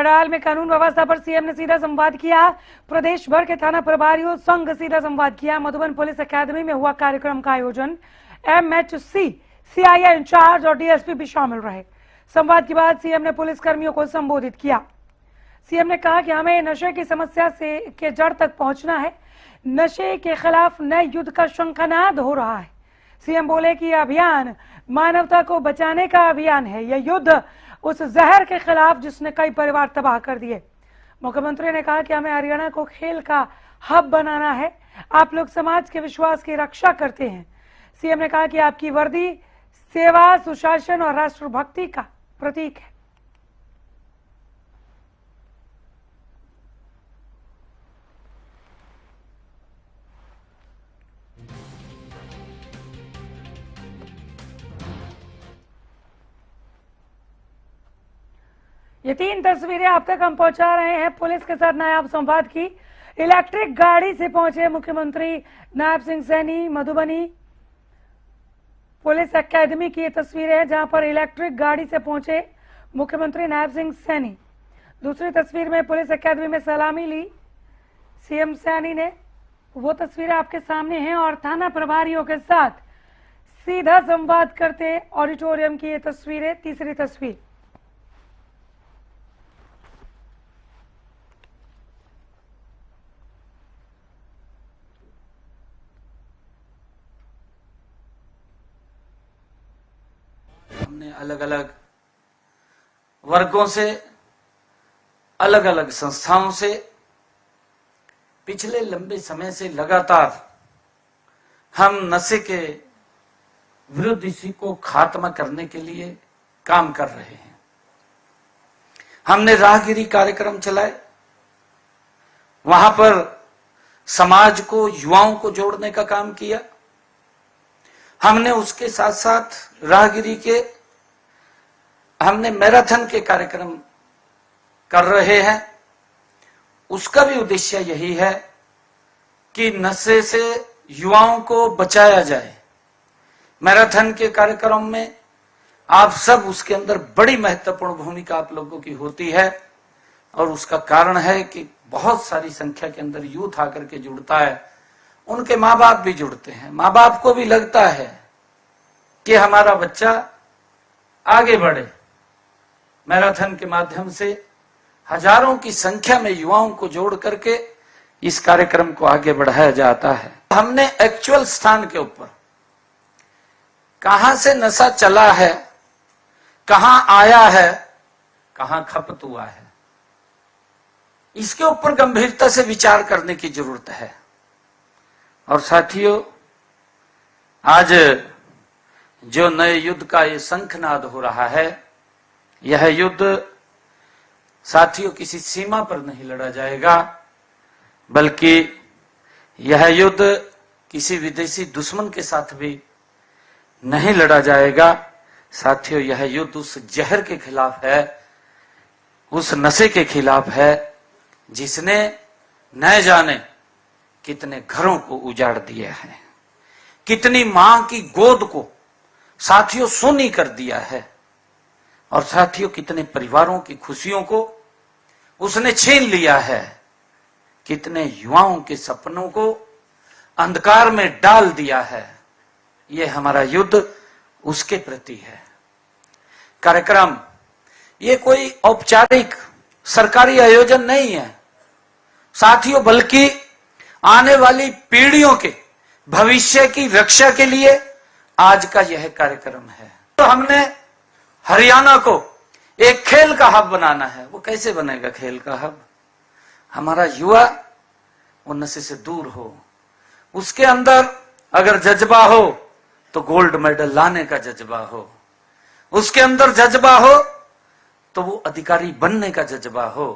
खड़ाल में कानून व्यवस्था पर सीएम ने सीधा संवाद किया। प्रदेश भर के थाना प्रभारियों संघ सीधा संवाद किया। मधुबन पुलिस अकादमी में हुआ कार्यक्रम का आयोजन। एमएचसी, सीआईए इंचार्ज और डीएसपी भी शामिल रहे। संवाद के बाद सीएम ने पुलिस कर्मियों को संबोधित किया। सीएम ने कहा कि हमें नशे की समस्या से के जड़ तक पहुंचना है। नशे के खिलाफ नए युद्ध का शंखनाद हो रहा है। सीएम बोले कि यह अभियान मानवता को बचाने का अभियान है। यह युद्ध उस जहर के खिलाफ जिसने कई परिवार तबाह कर दिए। मुख्यमंत्री ने कहा कि हमें हरियाणा को खेल का हब बनाना है। आप लोग समाज के विश्वास की रक्षा करते हैं। सीएम ने कहा कि आपकी वर्दी सेवा, सुशासन और राष्ट्रभक्ति का प्रतीक है। ये 3 तस्वीरें अब तक हम पहुंचा रहे हैं पुलिस के साथ नायब संवाद की। इलेक्ट्रिक गाड़ी से पहुंचे मुख्यमंत्री नायब सिंह सैनी मधुबनी पुलिस अकादमी की ये तस्वीरें हैं जहां पर इलेक्ट्रिक गाड़ी से पहुंचे मुख्यमंत्री नायब सिंह सैनी। दूसरी तस्वीर में पुलिस अकादमी में सलामी ली सीएम सैनी ने, वो तस्वीरें आपके सामने हैं। और थाना प्रभारियों के साथ सीधा संवाद करते ऑडिटोरियम की ये तस्वीरें। तीसरी तस्वीर हमने अलग अलग वर्गों से, अलग अलग संस्थाओं से पिछले लंबे समय से लगातार हम नशे के विरुद्ध इसी को खात्मा करने के लिए काम कर रहे हैं। हमने राहगिरी कार्यक्रम चलाए, वहां पर समाज को, युवाओं को जोड़ने का काम किया। हमने उसके साथ साथ राहगिरी के हमने मैराथन के कार्यक्रम कर रहे हैं। उसका भी उद्देश्य यही है कि नशे से युवाओं को बचाया जाए। मैराथन के कार्यक्रम में आप सब, उसके अंदर बड़ी महत्वपूर्ण भूमिका आप लोगों की होती है और उसका कारण है कि बहुत सारी संख्या के अंदर यूथ आकर के जुड़ता है। उनके माँ बाप भी जुड़ते हैं। माँ बाप को भी लगता है कि हमारा बच्चा आगे बढ़े। मैराथन के माध्यम से हजारों की संख्या में युवाओं को जोड़ करके इस कार्यक्रम को आगे बढ़ाया जाता है। हमने एक्चुअल स्थान के ऊपर कहां से नशा चला है, कहां आया है, कहां खपत हुआ है, इसके ऊपर गंभीरता से विचार करने की जरूरत है। और साथियों, आज जो नए युद्ध का ये शंखनाद हो रहा है, यह युद्ध साथियों किसी सीमा पर नहीं लड़ा जाएगा, बल्कि यह युद्ध किसी विदेशी दुश्मन के साथ भी नहीं लड़ा जाएगा। साथियों, यह युद्ध उस जहर के खिलाफ है, उस नशे के खिलाफ है जिसने न जाने कितने घरों को उजाड़ दिया है, कितनी मां की गोद को साथियों सोनी कर दिया है, और साथियों कितने परिवारों की खुशियों को उसने छीन लिया है, कितने युवाओं के सपनों को अंधकार में डाल दिया है। ये हमारा युद्ध उसके प्रति है। कार्यक्रम ये कोई औपचारिक सरकारी आयोजन नहीं है साथियों, बल्कि आने वाली पीढ़ियों के भविष्य की रक्षा के लिए आज का यह कार्यक्रम है। तो हमने हरियाणा को एक खेल का हब बनाना है। वो कैसे बनेगा खेल का हब? हमारा युवा वो नशे से दूर हो, उसके अंदर अगर जज्बा हो तो गोल्ड मेडल लाने का जज्बा हो, उसके अंदर जज्बा हो तो वो अधिकारी बनने का जज्बा हो,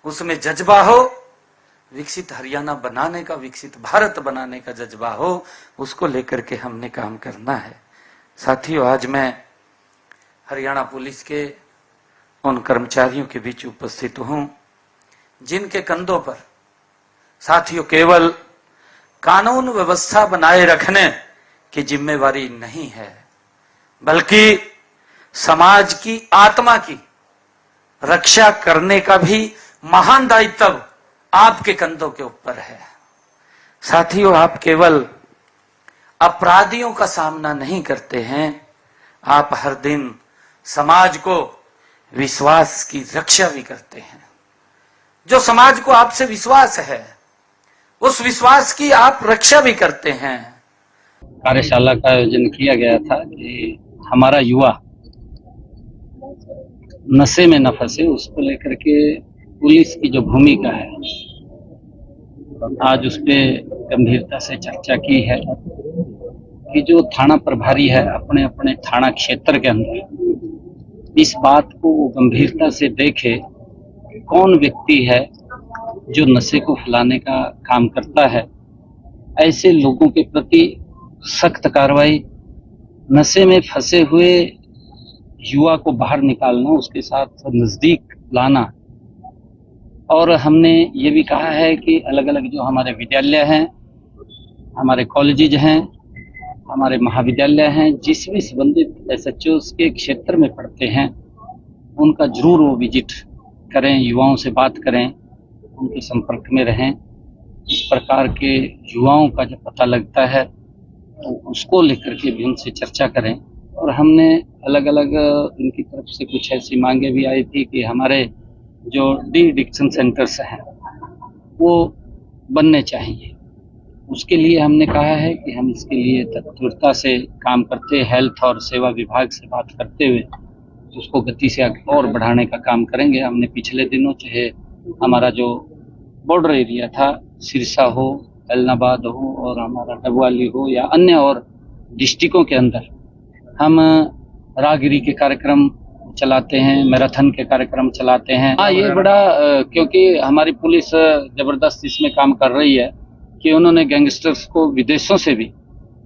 उसमें जज्बा हो विकसित हरियाणा बनाने का, विकसित भारत बनाने का जज्बा हो, उसको लेकर के हमने काम करना है। साथियों, आज मैं हरियाणा पुलिस के उन कर्मचारियों के बीच उपस्थित हूं जिनके कंधों पर साथियों केवल कानून व्यवस्था बनाए रखने की जिम्मेवारी नहीं है, बल्कि समाज की आत्मा की रक्षा करने का भी महान दायित्व आपके कंधों के ऊपर है। साथियों, आप केवल अपराधियों का सामना नहीं करते हैं, आप हर दिन समाज को विश्वास की रक्षा भी करते हैं। जो समाज को आपसे विश्वास है, उस विश्वास की आप रक्षा भी करते हैं। कार्यशाला का आयोजन किया गया था कि हमारा युवा नशे में न फंसे, उसको लेकर के पुलिस की जो भूमिका है आज उस पर गंभीरता से चर्चा की है कि जो थाना प्रभारी है अपने अपने थाना क्षेत्र के अंदर इस बात को वो गंभीरता से देखे कौन व्यक्ति है जो नशे को फैलाने का काम करता है। ऐसे लोगों के प्रति सख्त कार्रवाई, नशे में फंसे हुए युवा को बाहर निकालना, उसके साथ नजदीक लाना। और हमने ये भी कहा है कि अलग अलग जो हमारे विद्यालय हैं, हमारे कॉलेजेज हैं, हमारे महाविद्यालय हैं, जिस भी संबंधित एसएचओ के क्षेत्र में पढ़ते हैं उनका जरूर वो विजिट करें, युवाओं से बात करें, उनके संपर्क में रहें। इस प्रकार के युवाओं का जब पता लगता है तो उसको लेकर के भी उनसे चर्चा करें। और हमने अलग अलग इनकी तरफ से कुछ ऐसी मांगे भी आई थी कि हमारे जो डी एडिक्शन सेंटर्स हैं वो बनने चाहिए। उसके लिए हमने कहा है कि हम इसके लिए तत्परता से काम करते, हेल्थ और सेवा विभाग से बात करते हुए उसको गति से और बढ़ाने का काम करेंगे। हमने पिछले दिनों चाहे हमारा जो बॉर्डर एरिया था, सिरसा हो, एलनाबाद हो और हमारा डबवाली हो या अन्य और डिस्ट्रिक्टों के अंदर हम राहगिरी के कार्यक्रम चलाते हैं, मैराथन के कार्यक्रम चलाते हैं। हाँ, ये बड़ा क्योंकि हमारी पुलिस जबरदस्त इसमें काम कर रही है कि उन्होंने गैंगस्टर्स को विदेशों से भी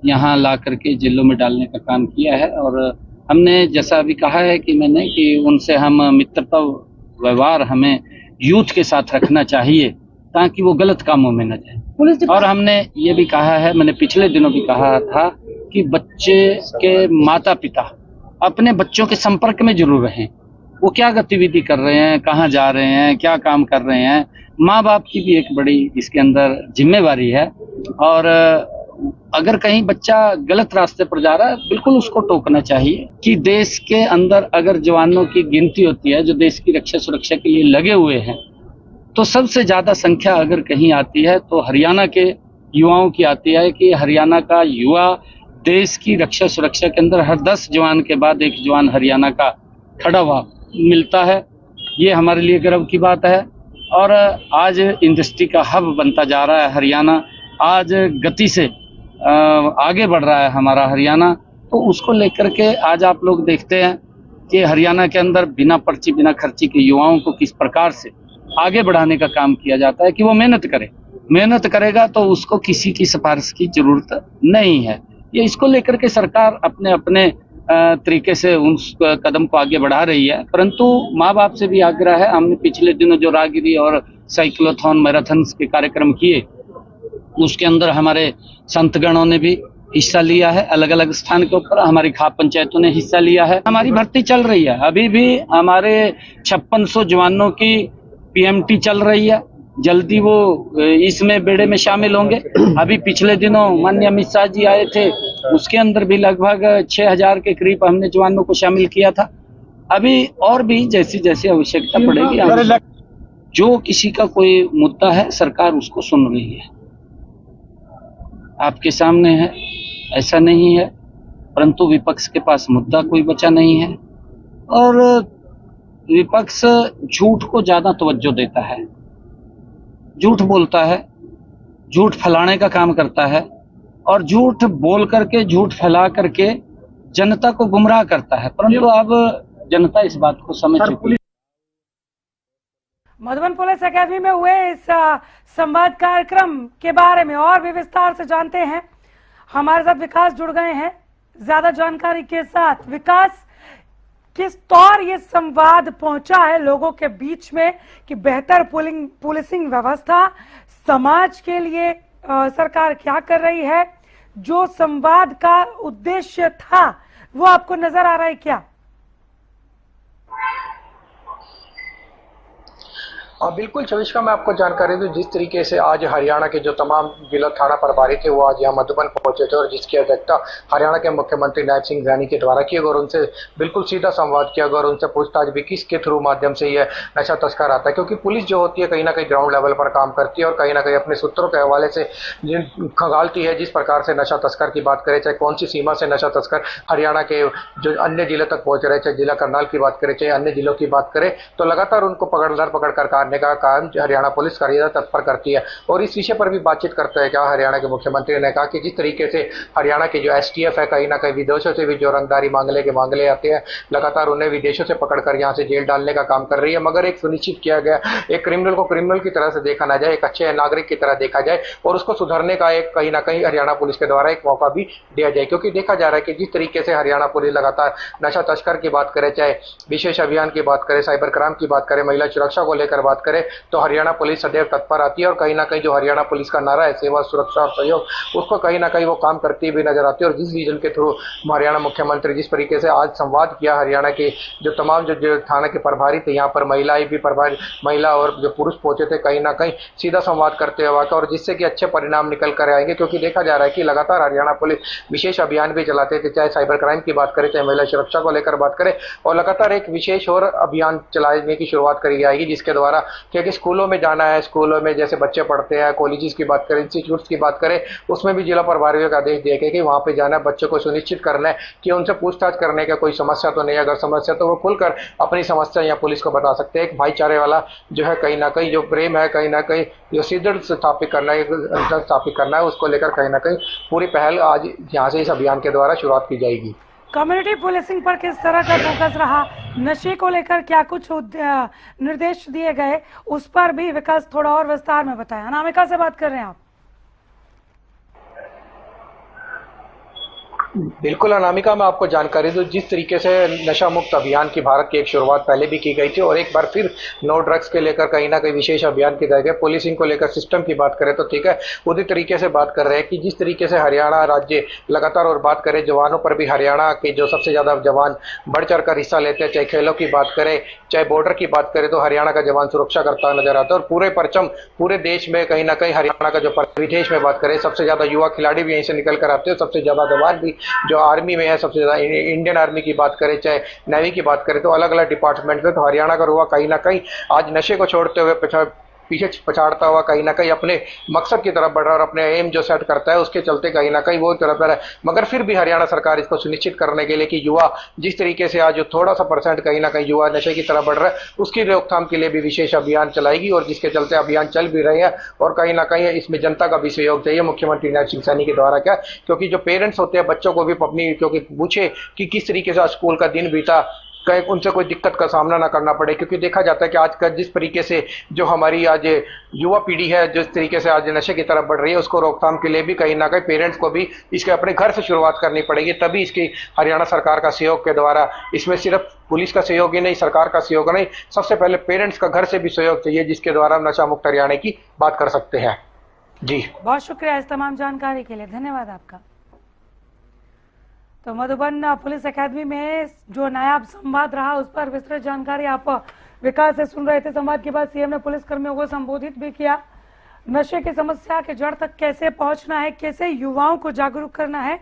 यहाँ ला करके जेलों में डालने का काम किया है। और हमने जैसा अभी कहा है कि मैंने कि उनसे हम मित्रता व्यवहार हमें यूथ के साथ रखना चाहिए ताकि वो गलत कामों में न जाए। और हमने ये भी कहा है, मैंने पिछले दिनों भी कहा था कि बच्चे के माता पिता अपने बच्चों के संपर्क में जरूर रहें। वो क्या गतिविधि कर रहे हैं, कहाँ जा रहे हैं, क्या काम कर रहे हैं, माँ बाप की भी एक बड़ी इसके अंदर जिम्मेवारी है। और अगर कहीं बच्चा गलत रास्ते पर जा रहा है, बिल्कुल उसको टोकना चाहिए। कि देश के अंदर अगर जवानों की गिनती होती है जो देश की रक्षा सुरक्षा के लिए लगे हुए हैं, तो सबसे ज्यादा संख्या अगर कहीं आती है तो हरियाणा के युवाओं की आती है। कि हरियाणा का युवा देश की रक्षा सुरक्षा के अंदर हर 10 जवान के बाद एक जवान हरियाणा का खड़ा हुआ मिलता है। ये हमारे लिए गर्व की बात है। और आज इंडस्ट्री का हब बनता जा रहा है हरियाणा, आज गति से आगे बढ़ रहा है हमारा हरियाणा। तो उसको लेकर के आज आप लोग देखते हैं कि हरियाणा के अंदर बिना पर्ची बिना खर्ची के युवाओं को किस प्रकार से आगे बढ़ाने का काम किया जाता है कि वो मेहनत करे। मेहनत करेगा तो उसको किसी की सिफारिश की जरूरत नहीं है। ये इसको लेकर के सरकार अपने अपने तरीके से उस कदम को आगे बढ़ा रही है। परंतु माँ बाप से भी आग्रह है, हमने पिछले दिनों जो राहगिरी और साइक्लोथॉन मैराथन के कार्यक्रम किए उसके अंदर हमारे संतगणों ने भी हिस्सा लिया है। अलग अलग स्थान के ऊपर हमारी खाप पंचायतों ने हिस्सा लिया है। हमारी भर्ती चल रही है, अभी भी हमारे 5600 जवानों की पीएमटी चल रही है। जल्दी वो इसमें बेड़े में शामिल होंगे। अभी पिछले दिनों माननीय अमित शाह जी आए थे, उसके अंदर भी लगभग 6000 के करीब हमने जवानों को शामिल किया था। अभी और भी जैसी जैसी आवश्यकता पड़ेगी, जो किसी का कोई मुद्दा है सरकार उसको सुन रही है, आपके सामने है, ऐसा नहीं है। परंतु विपक्ष के पास मुद्दा कोई बचा नहीं है और विपक्ष झूठ को ज्यादा तवज्जो देता है, झूठ बोलता है, झूठ फैलाने का काम करता है और झूठ बोल करके, झूठ फैला करके जनता को गुमराह करता है। परंतु अब जनता इस बात को समझ चुकी है। मधुबन पुलिस एकेडमी में हुए इस संवाद कार्यक्रम के बारे में और भी विस्तार से जानते हैं। हमारे साथ विकास जुड़ गए हैं ज्यादा जानकारी के साथ। विकास, किस तौर ये संवाद पहुंचा है लोगों के बीच में कि बेहतर पुलिसिंग व्यवस्था समाज के लिए सरकार क्या कर रही है? जो संवाद का उद्देश्य था वो आपको नजर आ रहा है क्या? बिल्कुल चविष्का, मैं आपको जानकारी दूं, जिस तरीके से आज हरियाणा के जो तमाम जिला थाना प्रभारी थे वो आज यहाँ मधुबन पहुंचे थे और जिसकी अध्यक्षता हरियाणा के मुख्यमंत्री नायब सिंह सैनी के द्वारा की और उनसे बिल्कुल सीधा संवाद किया गया और उनसे पूछताछ भी किस के थ्रू माध्यम से यह नशा तस्कर आता है, क्योंकि पुलिस जो होती है कहीं ना कहीं ग्राउंड लेवल पर काम करती है और कहीं ना कहीं अपने सूत्रों के हवाले से खंगालती है। जिस प्रकार से नशा तस्कर की बात करें, चाहे कौन सी सीमा से नशा तस्कर हरियाणा के जो अन्य जिले तक पहुंच रहे, चाहे जिला करनाल की बात करें, चाहे अन्य जिलों की बात करें, तो लगातार उनको पकड़ कर काटने का काम हरियाणा पुलिस तत्पर करती है। और इस विषय पर भी बातचीत करते हैं क्या हरियाणा के मुख्यमंत्री ने कहा कि जिस तरीके से हरियाणा के जो एसटीएफ है कहीं ना कहीं विदेशों से भी जो रंगदारी मांगले आते हैं, लगातार उन्हें विदेशों से पकड़कर यहाँ से जेल डालने का काम कर रही है। मगर एक सुनिश्चित किया गया, एक क्रिमिनल को क्रिमिनल की तरह से देखा ना जाए, एक अच्छे नागरिक की तरह देखा जाए और उसको सुधरने का एक कहीं ना कहीं हरियाणा पुलिस के द्वारा एक मौका भी दिया जाए। क्योंकि देखा जा रहा है कि जिस तरीके से हरियाणा पुलिस लगातार नशा तस्कर की बात करे, चाहे विशेष अभियान की बात करें, साइबर क्राइम की बात करें, महिला सुरक्षा को लेकर बात करें, तो हरियाणा पुलिस सदैव तत्पर आती है और कहीं ना कहीं जो हरियाणा पुलिस का नारा है सेवा सुरक्षा और सहयोग, उसको कहीं ना कहीं वो काम करती भी नजर आती है। और जिस विजन के थ्रू हरियाणा मुख्यमंत्री जिस तरीके से आज संवाद किया हरियाणा के जो तमाम जो थाना के प्रभारी थे, यहाँ पर महिलाएं भी प्रभारी, महिला और जो पुरुष पहुंचे थे, कहीं ना कहीं सीधा संवाद करते हुए और जिससे कि अच्छे परिणाम निकल कर आएंगे। क्योंकि देखा जा रहा है कि लगातार हरियाणा पुलिस विशेष अभियान भी चलाते थे, चाहे साइबर क्राइम की बात करें, चाहे महिला सुरक्षा को लेकर बात करें, और लगातार एक विशेष और अभियान चलाने की शुरुआत करी जाएगी जिसके द्वारा, क्योंकि स्कूलों में जाना है, स्कूलों में जैसे बच्चे पढ़ते हैं, कॉलेजेस की बात करें, इंस्टीट्यूट्स की बात करें, उसमें भी जिला प्रभारियों का आदेश दिया गया कि वहां पे जाना है, बच्चों को सुनिश्चित करना है कि उनसे पूछताछ करने का कोई समस्या तो नहीं है, अगर समस्या तो वो खुलकर अपनी समस्या या पुलिस को बता सकते हैं। एक भाईचारे वाला जो है कहीं ना कहीं जो प्रेम है, कहीं ना कहीं जो सिद्धड़ स्थापित करना है, उसको लेकर कहीं ना कहीं पूरी पहल आज यहाँ से इस अभियान के द्वारा शुरुआत की जाएगी। कम्युनिटी पुलिसिंग पर किस तरह का फोकस रहा, नशे को लेकर क्या कुछ निर्देश दिए गए, उस पर भी विकास थोड़ा और विस्तार में बताया। अनामिका से बात कर रहे हैं आप। बिल्कुल अनामिका, मैं आपको जानकारी दूं, जिस तरीके से नशा मुक्त अभियान की भारत की एक शुरुआत पहले भी की गई थी और एक बार फिर नो ड्रग्स के लेकर कहीं ना कहीं विशेष अभियान किया गया। पुलिसिंग को लेकर सिस्टम की बात करें तो ठीक है, उसी तरीके से बात कर रहे हैं कि जिस तरीके से हरियाणा राज्य लगातार, और बात करें जवानों पर भी, हरियाणा के जो सबसे ज्यादा जवान बढ़ चढ़ कर हिस्सा लेते हैं, चाहे खेलों की बात करें, चाहे बॉर्डर की बात करें, तो हरियाणा का जवान सुरक्षा करता नजर आता है। और पूरे परचम पूरे देश में कहीं ना कहीं हरियाणा का जो विदेश में बात करें, सबसे ज्यादा युवा खिलाड़ी भी यहीं से निकल कर आते हैं, सबसे ज्यादा जवान भी जो आर्मी में है, सबसे ज्यादा इंडियन आर्मी की बात करें, चाहे नेवी की बात करें, तो अलग अलग डिपार्टमेंट में, तो हरियाणा का रुआ कहीं ना कहीं आज नशे को छोड़ते हुए पीछे पछाड़ता हुआ कहीं ना कहीं अपने मकसद की तरफ बढ़ रहा है और अपने एम जो सेट करता है उसके चलते कहीं ना कहीं वो तरफ है। मगर फिर भी हरियाणा सरकार इसको सुनिश्चित करने के लिए कि युवा जिस तरीके से आज जो थोड़ा सा परसेंट कहीं ना कहीं युवा नशे की तरफ बढ़ रहा है, उसकी रोकथाम के लिए भी विशेष अभियान चलाएगी और जिसके चलते अभियान चल भी रहे हैं और कहीं ना कहीं इसमें जनता का भी सहयोग चाहिए मुख्यमंत्री नायब सिंह सैनी के द्वारा। क्या, क्योंकि जो पेरेंट्स होते हैं बच्चों को भी अपनी, क्योंकि पूछे कि किस तरीके से स्कूल का दिन बीता, कहीं उनसे कोई दिक्कत का सामना ना करना पड़े। क्योंकि देखा जाता है कि आज का जिस तरीके से जो हमारी आज युवा पीढ़ी है, जिस तरीके से आज नशे की तरफ बढ़ रही है, उसको रोकथाम के लिए भी कहीं ना कहीं पेरेंट्स को भी इसके अपने घर से शुरुआत करनी पड़ेगी, तभी इसकी हरियाणा सरकार का सहयोग के द्वारा, इसमें सिर्फ पुलिस का सहयोग ही नहीं, सरकार का सहयोग नहीं, सबसे पहले पेरेंट्स का घर से भी सहयोग चाहिए, जिसके द्वारा हम नशा मुक्त हरियाणा की बात कर सकते हैं। जी बहुत शुक्रिया इस तमाम जानकारी के लिए, धन्यवाद आपका। तो मधुबन पुलिस एकेडमी में जो नायाब संवाद रहा उस पर विस्तृत जानकारी आप विकास से सुन रहे थे। संवाद के बाद सीएम ने पुलिस कर्मियों को संबोधित भी किया। नशे की समस्या के जड़ तक कैसे पहुंचना है, कैसे युवाओं को जागरूक करना है,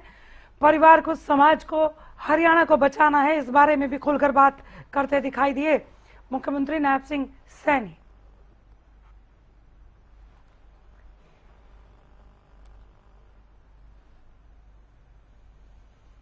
परिवार को, समाज को, हरियाणा को बचाना है, इस बारे में भी खुलकर बात करते दिखाई दिए मुख्यमंत्री नायब सिंह सैनी।